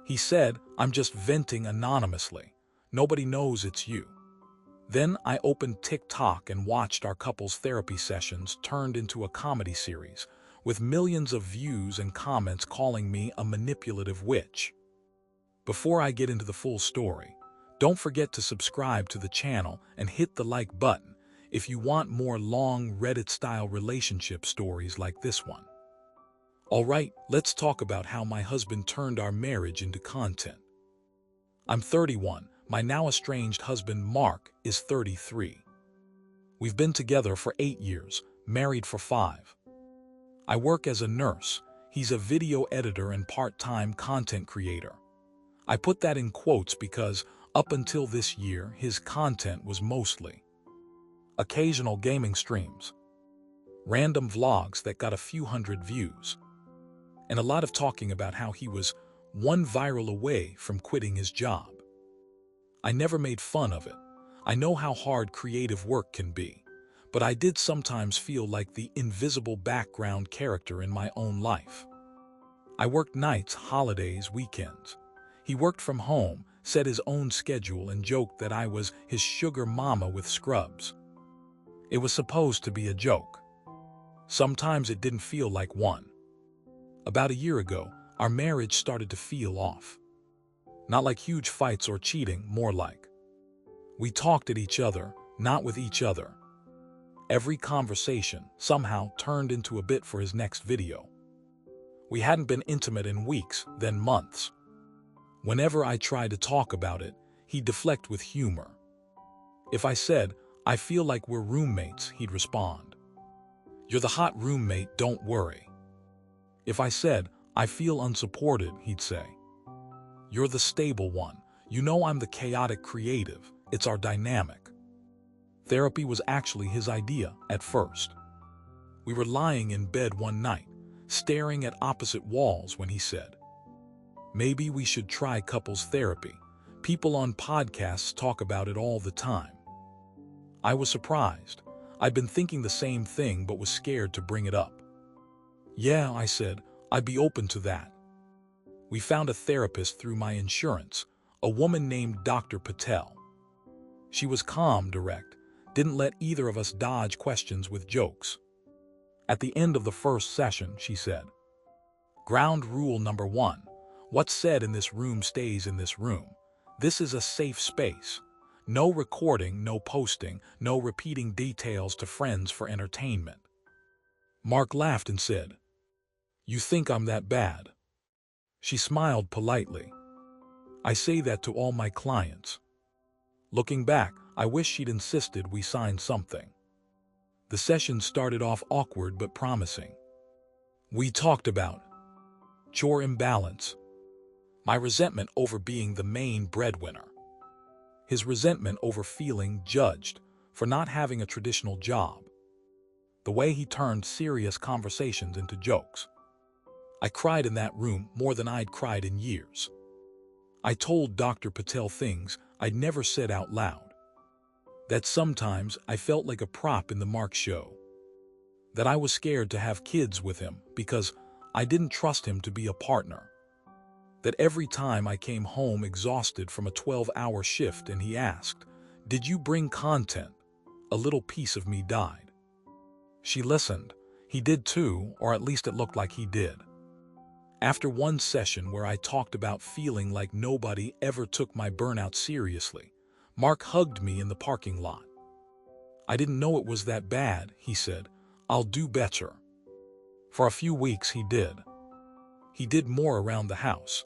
He said, "I'm just venting anonymously. Nobody knows it's you." Then I opened TikTok and watched our couple's therapy sessions turned into a comedy series, with millions of views and comments calling me a manipulative witch. Before I get into the full story, don't forget to subscribe to the channel and hit the like button if you want more long Reddit-style relationship stories like this one. Alright, let's talk about how my husband turned our marriage into content. I'm 31. My now estranged husband, Mark, is 33. We've been together for 8 years, married for 5. I work as a nurse. He's a video editor and part-time content creator. I put that in quotes because, up until this year, his content was mostly occasional gaming streams, random vlogs that got a few hundred views, and a lot of talking about how he was one viral away from quitting his job. I never made fun of it. I know how hard creative work can be, but I did sometimes feel like the invisible background character in my own life. I worked nights, holidays, weekends. He worked from home, set his own schedule, and joked that I was his sugar mama with scrubs. It was supposed to be a joke. Sometimes it didn't feel like one. About a year ago, our marriage started to feel off. Not like huge fights or cheating, more like we talked at each other, not with each other. Every conversation somehow turned into a bit for his next video. We hadn't been intimate in weeks, then months. Whenever I tried to talk about it, he'd deflect with humor. If I said, "I feel like we're roommates," he'd respond, "You're the hot roommate, don't worry." If I said, "I feel unsupported," he'd say, "You're the stable one. You know I'm the chaotic creative. It's our dynamic." Therapy was actually his idea at first. We were lying in bed one night, staring at opposite walls when he said, "Maybe we should try couples therapy. People on podcasts talk about it all the time." I was surprised. I'd been thinking the same thing but was scared to bring it up. "Yeah," I said, "I'd be open to that." We found a therapist through my insurance, a woman named Dr. Patel. She was calm, direct, didn't let either of us dodge questions with jokes. At the end of the first session, she said, "Ground rule number 1, what's said in this room stays in this room. This is a safe space. No recording, no posting, no repeating details to friends for entertainment." Mark laughed and said, "You think I'm that bad?" She smiled politely. I say that to all my clients. Looking back, I wish she'd insisted we sign something. The session started off awkward but promising. We talked about chore imbalance, my resentment over being the main breadwinner, his resentment over feeling judged for not having a traditional job, the way he turned serious conversations into jokes. I cried in that room more than I'd cried in years. I told Dr. Patel things I'd never said out loud. That sometimes I felt like a prop in the Mark show. That I was scared to have kids with him because I didn't trust him to be a partner. That every time I came home exhausted from a 12-hour shift and he asked, "Did you bring content?" a little piece of me died. She listened. He did too, or at least it looked like he did. After one session where I talked about feeling like nobody ever took my burnout seriously, Mark hugged me in the parking lot. "I didn't know it was that bad," he said. "I'll do better." For a few weeks he did. He did more around the house.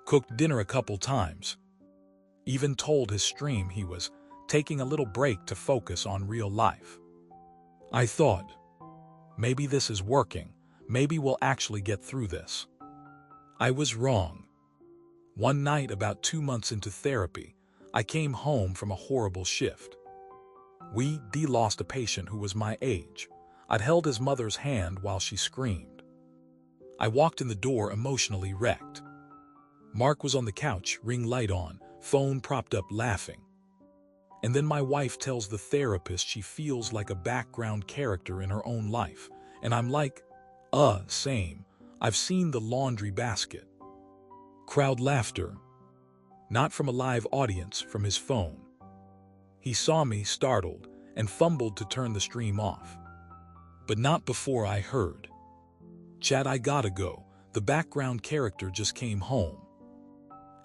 Cooked dinner a couple times. Even told his stream he was taking a little break to focus on real life. I thought, maybe this is working. Maybe we'll actually get through this. I was wrong. One night, about 2 months into therapy, I came home from a horrible shift. We lost a patient who was my age. I'd held his mother's hand while she screamed. I walked in the door emotionally wrecked. Mark was on the couch, ring light on, phone propped up, laughing. And then my wife tells the therapist she feels like a background character in her own life. And I'm like, same. I've seen the laundry basket. Crowd laughter, not from a live audience, from his phone. He saw me, startled, and fumbled to turn the stream off. But not before I heard, "Chad, I gotta go. The background character just came home."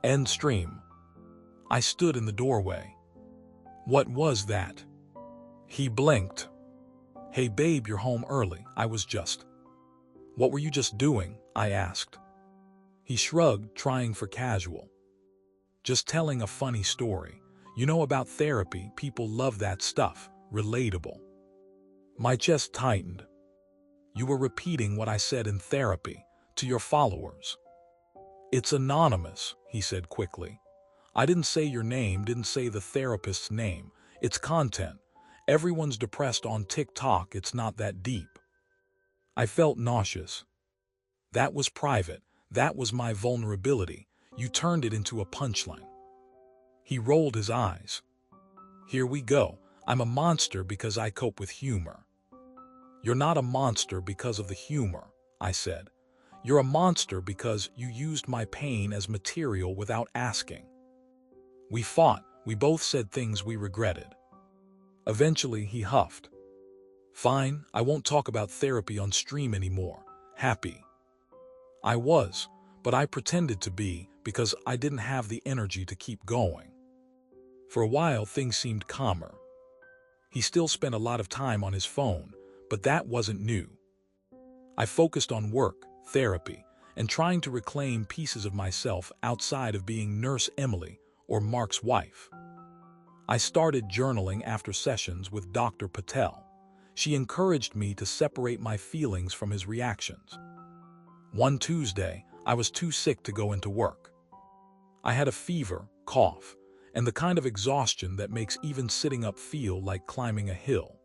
End stream. I stood in the doorway. "What was that?" He blinked. "Hey babe, you're home early." I was just. "What were you just doing?" I asked. He shrugged, trying for casual. "Just telling a funny story. You know about therapy, people love that stuff. Relatable." My chest tightened. "You were repeating what I said in therapy to your followers." "It's anonymous," he said quickly. "I didn't say your name, didn't say the therapist's name. It's content. Everyone's depressed on TikTok, it's not that deep." I felt nauseous. That was private. That was my vulnerability. You turned it into a punchline. He rolled his eyes. "Here we go. I'm a monster because I cope with humor." "You're not a monster because of the humor," I said. "You're a monster because you used my pain as material without asking." We fought. We both said things we regretted. Eventually, he huffed. "Fine, I won't talk about therapy on stream anymore." Happy. I was, but I pretended to be because I didn't have the energy to keep going. For a while, things seemed calmer. He still spent a lot of time on his phone, but that wasn't new. I focused on work, therapy, and trying to reclaim pieces of myself outside of being Nurse Emily or Mark's wife. I started journaling after sessions with Dr. Patel. She encouraged me to separate my feelings from his reactions. One Tuesday, I was too sick to go into work. I had a fever, cough, and the kind of exhaustion that makes even sitting up feel like climbing a hill.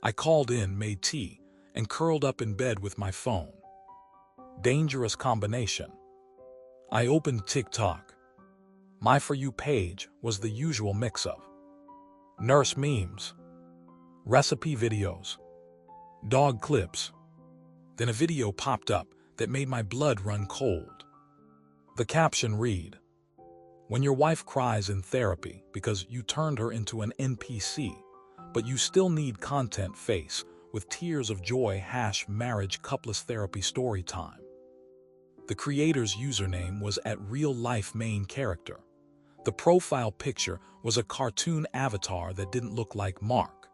I called in, made tea, and curled up in bed with my phone. Dangerous combination. I opened TikTok. My For You page was the usual mix of nurse memes, recipe videos, dog clips. Then a video popped up that made my blood run cold. The caption read, "When your wife cries in therapy because you turned her into an NPC, but you still need content, face with tears of joy #marriage couples therapy story time." The creator's username was @real-life main character. The profile picture was a cartoon avatar that didn't look like Mark.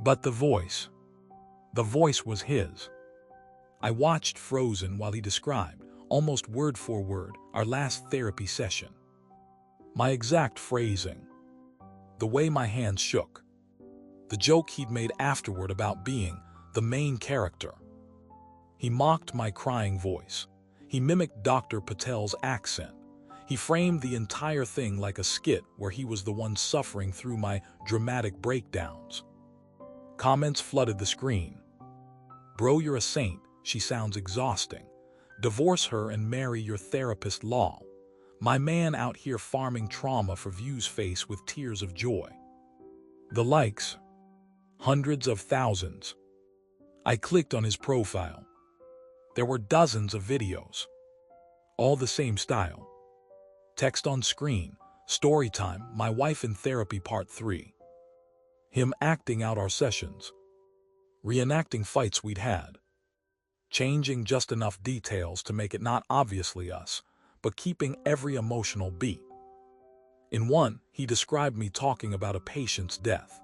But the voice was his. I watched frozen while he described, almost word for word, our last therapy session. My exact phrasing, the way my hands shook, the joke he'd made afterward about being the main character. He mocked my crying voice. He mimicked Dr. Patel's accent. He framed the entire thing like a skit where he was the one suffering through my dramatic breakdowns. Comments flooded the screen. "Bro, you're a saint. She sounds exhausting. Divorce her and marry your therapist, lol. My man out here farming trauma for views, face with tears of joy." The likes, hundreds of thousands. I clicked on his profile. There were dozens of videos, all the same style. Text on screen, story time, my wife in therapy part 3. Him acting out our sessions, reenacting fights we'd had, changing just enough details to make it not obviously us, but keeping every emotional beat. In one, he described me talking about a patient's death.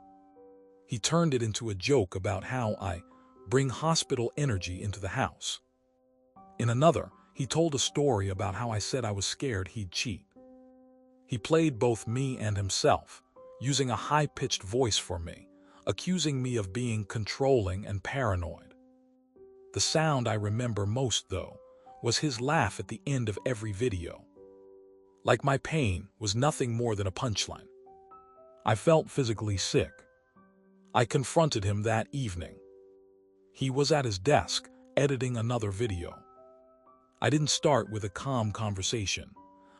He turned it into a joke about how I bring hospital energy into the house. In another, he told a story about how I said I was scared he'd cheat. He played both me and himself, using a high-pitched voice for me, accusing me of being controlling and paranoid. The sound I remember most, though, was his laugh at the end of every video. Like my pain was nothing more than a punchline. I felt physically sick. I confronted him that evening. He was at his desk, editing another video. I didn't start with a calm conversation.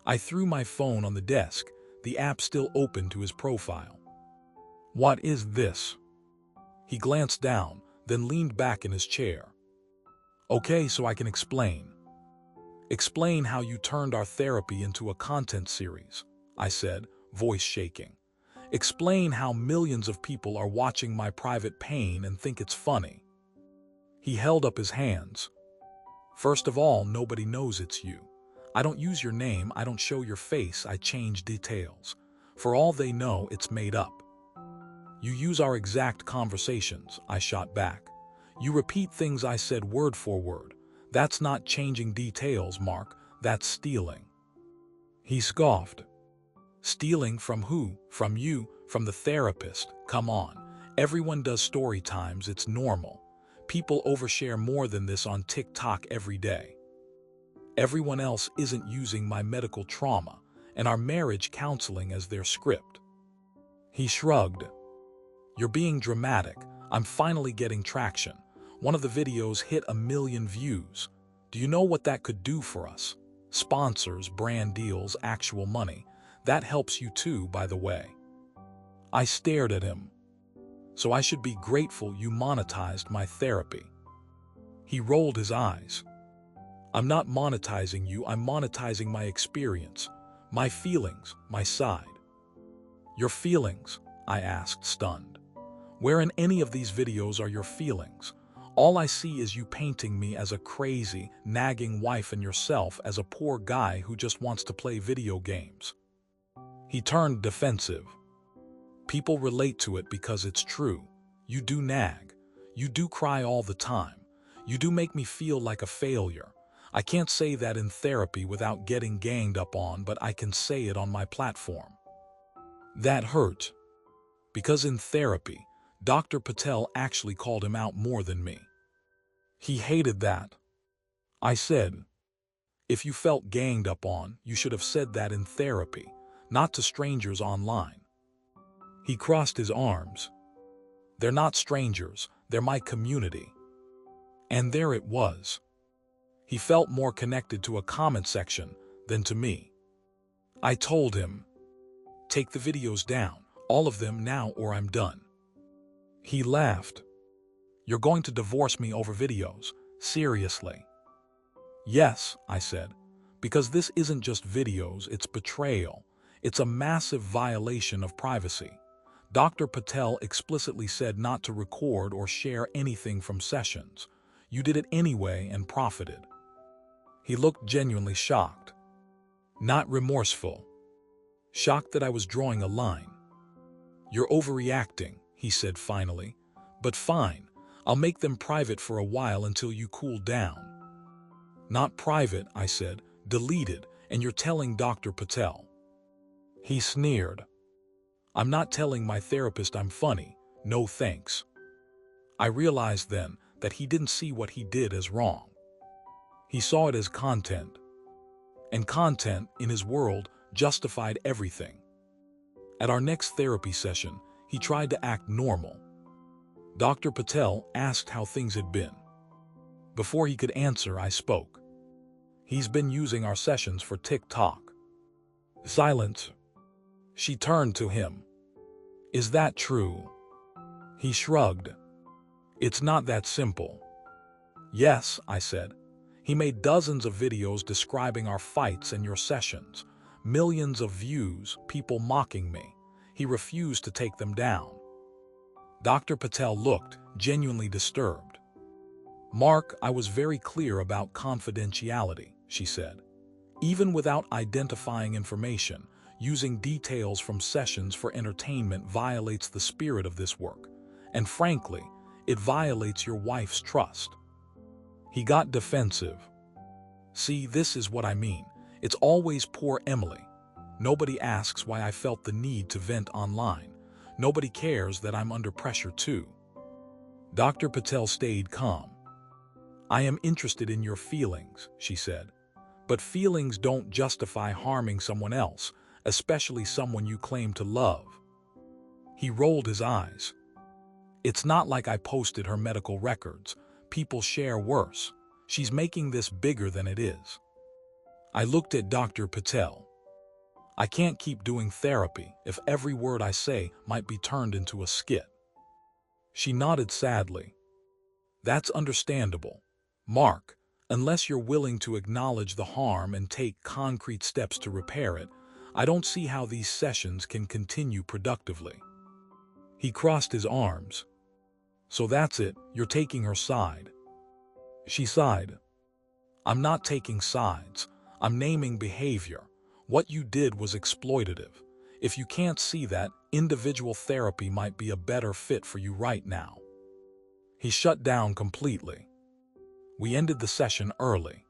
I threw my phone on the desk, the app still open to his profile. "What is this?" He glanced down, then leaned back in his chair. "Okay, so I can explain." Explain how you turned our therapy into a content series, I said, voice shaking. Explain how millions of people are watching my private pain and think it's funny. He held up his hands. First of all, nobody knows it's you. I don't use your name, I don't show your face, I change details. For all they know, it's made up. You use our exact conversations, I shot back. You repeat things I said word for word. That's not changing details, Mark, that's stealing. He scoffed. Stealing from who? From you, from the therapist. Come on. Everyone does story times, it's normal. People overshare more than this on TikTok every day. Everyone else isn't using my medical trauma and our marriage counseling as their script. He shrugged. You're being dramatic. I'm finally getting traction. One of the videos hit 1 million views. Do you know what that could do for us? Sponsors, brand deals, actual money. That helps you too, by the way. I stared at him. So I should be grateful you monetized my therapy. He rolled his eyes. I'm not monetizing you, I'm monetizing my experience, my feelings, my side. Your feelings? I asked, stunned. Where in any of these videos are your feelings? All I see is you painting me as a crazy, nagging wife and yourself as a poor guy who just wants to play video games. He turned defensive. People relate to it because it's true. You do nag. You do cry all the time. You do make me feel like a failure. I can't say that in therapy without getting ganged up on, but I can say it on my platform. That hurt. Because in therapy, Dr. Patel actually called him out more than me. He hated that. I said, if you felt ganged up on, you should have said that in therapy, not to strangers online. He crossed his arms. They're not strangers, they're my community. And there it was. He felt more connected to a comment section than to me. I told him, take the videos down, all of them now or I'm done. He laughed. You're going to divorce me over videos, seriously? Yes, I said, because this isn't just videos, it's betrayal. It's a massive violation of privacy. Dr. Patel explicitly said not to record or share anything from sessions. You did it anyway and profited. He looked genuinely shocked. Not remorseful. Shocked that I was drawing a line. You're overreacting, he said finally. But fine, I'll make them private for a while until you cool down. Not private, I said, deleted, and you're telling Dr. Patel. He sneered. I'm not telling my therapist I'm funny, no thanks. I realized then that he didn't see what he did as wrong. He saw it as content. And content, in his world, justified everything. At our next therapy session, he tried to act normal. Dr. Patel asked how things had been. Before he could answer, I spoke. He's been using our sessions for TikTok. Silence. She turned to him. Is that true? He shrugged. It's not that simple. Yes, I said. He made dozens of videos describing our fights and your sessions. Millions of views, people mocking me. He refused to take them down. Dr. Patel looked genuinely disturbed. Mark, I was very clear about confidentiality, she said. Even without identifying information, using details from sessions for entertainment violates the spirit of this work. And frankly, it violates your wife's trust. He got defensive. See, this is what I mean. It's always poor Emily. Nobody asks why I felt the need to vent online. Nobody cares that I'm under pressure too. Dr. Patel stayed calm. I am interested in your feelings, she said. But feelings don't justify harming someone else, especially someone you claim to love. He rolled his eyes. It's not like I posted her medical records. People share worse. She's making this bigger than it is. I looked at Dr. Patel. I can't keep doing therapy if every word I say might be turned into a skit. She nodded sadly. That's understandable. Mark, Unless you're willing to acknowledge the harm and take concrete steps to repair it, I don't see how these sessions can continue productively." He crossed his arms. "So that's it, you're taking her side." She sighed. "I'm not taking sides. I'm naming behavior. What you did was exploitative. If you can't see that, individual therapy might be a better fit for you right now." He shut down completely. We ended the session early.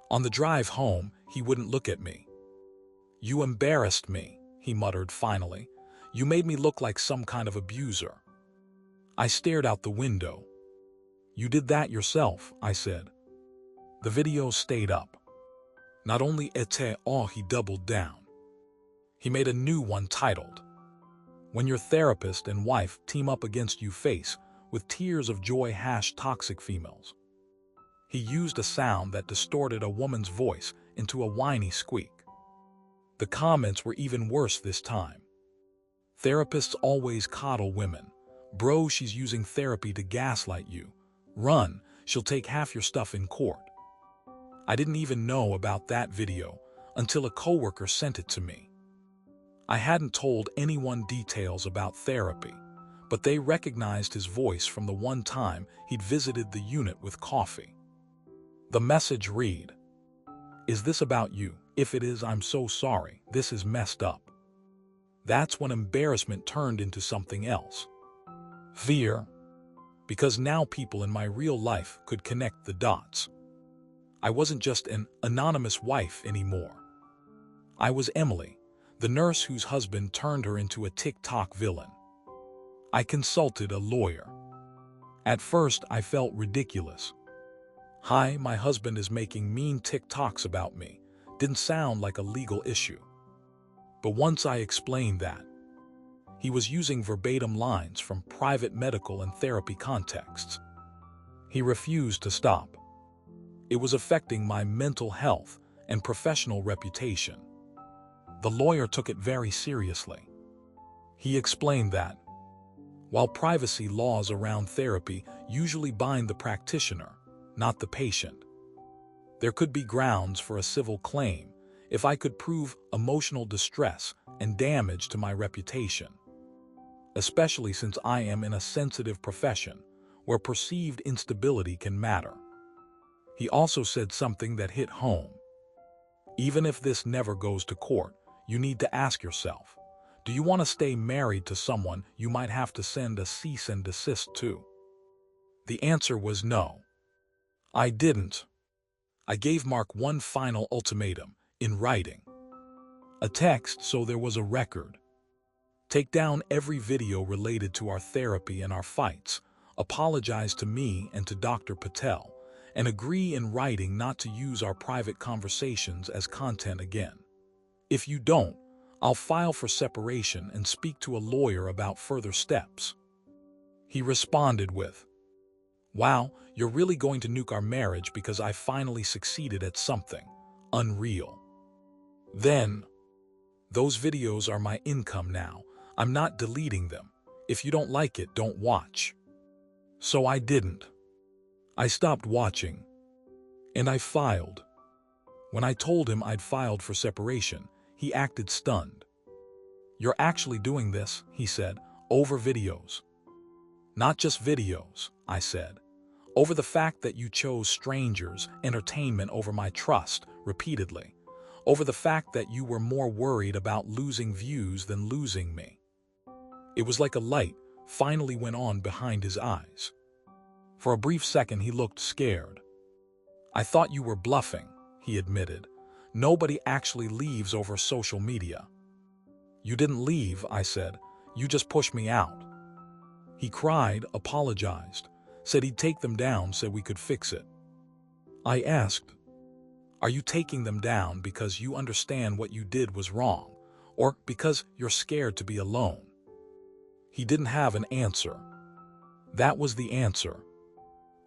On the drive home, he wouldn't look at me. "You embarrassed me," he muttered finally. "You made me look like some kind of abuser." I stared out the window. "You did that yourself," I said. The video stayed up. Not only était all, he doubled down. He made a new one titled, "When Your Therapist and Wife Team Up Against You Face with Tears of Joy #Toxic Females." He used a sound that distorted a woman's voice into a whiny squeak. The comments were even worse this time. "Therapists always coddle women. Bro, she's using therapy to gaslight you. Run, she'll take half your stuff in court." I didn't even know about that video until a coworker sent it to me. I hadn't told anyone details about therapy, but they recognized his voice from the one time he'd visited the unit with coffee. The message read, "Is this about you? If it is, I'm so sorry. This is messed up." That's when embarrassment turned into something else. Fear. Because now people in my real life could connect the dots. I wasn't just an anonymous wife anymore. I was Emily, the nurse whose husband turned her into a TikTok villain. I consulted a lawyer. At first, I felt ridiculous. "Hi, my husband is making mean TikToks about me." Didn't sound like a legal issue. But once I explained that, he was using verbatim lines from private medical and therapy contexts. He refused to stop. It was affecting my mental health and professional reputation. The lawyer took it very seriously. He explained that, while privacy laws around therapy usually bind the practitioner, not the patient, there could be grounds for a civil claim if I could prove emotional distress and damage to my reputation, especially since I am in a sensitive profession where perceived instability can matter. He also said something that hit home. Even if this never goes to court, you need to ask yourself, do you want to stay married to someone you might have to send a cease and desist to? The answer was no. I didn't. I gave Mark one final ultimatum, in writing. A text so there was a record. Take down every video related to our therapy and our fights, apologize to me and to Dr. Patel, and agree in writing not to use our private conversations as content again. If you don't, I'll file for separation and speak to a lawyer about further steps. He responded with, "Wow, you're really going to nuke our marriage because I finally succeeded at something. Unreal." Then, "Those videos are my income now. I'm not deleting them. If you don't like it, don't watch." So I didn't. I stopped watching. And I filed. When I told him I'd filed for separation, he acted stunned. "You're actually doing this," he said, "over videos." "Not just videos," I said. "Over the fact that you chose strangers' entertainment over my trust, repeatedly. Over the fact that you were more worried about losing views than losing me." It was like a light finally went on behind his eyes. For a brief second, he looked scared. "I thought you were bluffing," he admitted. "Nobody actually leaves over social media." "You didn't leave," I said. "You just pushed me out." He cried, apologized, said he'd take them down so we could fix it. I asked, "Are you taking them down because you understand what you did was wrong, or because you're scared to be alone?" He didn't have an answer. That was the answer.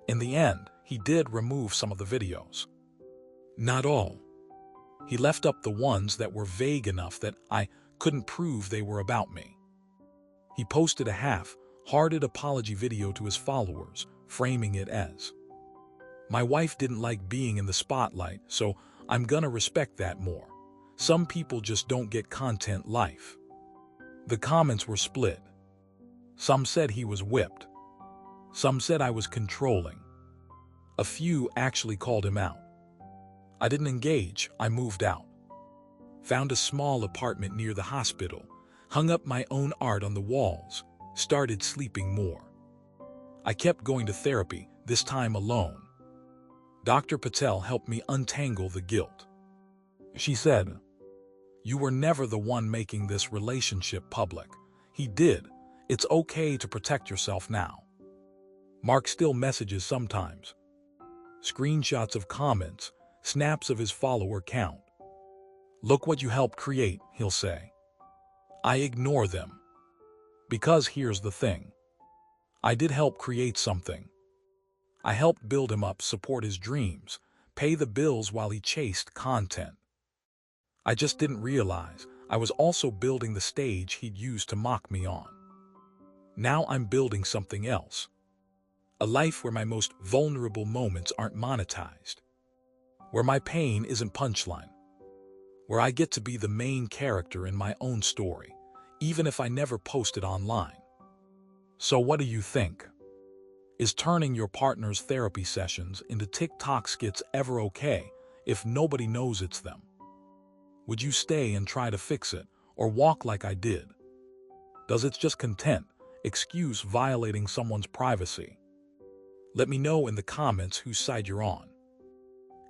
In the end, he did remove some of the videos. Not all. He left up the ones that were vague enough that I couldn't prove they were about me. He posted a half-hearted apology video to his followers, framing it as, My wife didn't like being in the spotlight, so I'm gonna respect that more. Some people just don't get content life. The comments were split. Some said he was whipped. Some said I was controlling. A few actually called him out. I didn't engage, I moved out. Found a small apartment near the hospital, hung up my own art on the walls, started sleeping more. I kept going to therapy, this time alone. Dr. Patel helped me untangle the guilt. She said, "You were never the one making this relationship public. He did. It's okay to protect yourself now." Mark still messages sometimes. Screenshots of comments, snaps of his follower count. "Look what you helped create," he'll say. I ignore them. Because here's the thing. I did help create something. I helped build him up, support his dreams, pay the bills while he chased content. I just didn't realize I was also building the stage he'd use to mock me on. Now I'm building something else. A life where my most vulnerable moments aren't monetized. Where my pain isn't punchline. Where I get to be the main character in my own story, even if I never post it online. So what do you think? Is turning your partner's therapy sessions into TikTok skits ever okay if nobody knows it's them? Would you stay and try to fix it, or walk like I did? Does it's just content excuse violating someone's privacy? Let me know in the comments whose side you're on.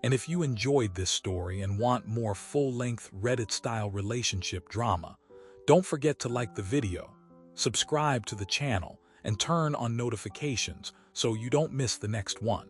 And if you enjoyed this story and want more full-length Reddit-style relationship drama, don't forget to like the video, subscribe to the channel, and turn on notifications so you don't miss the next one.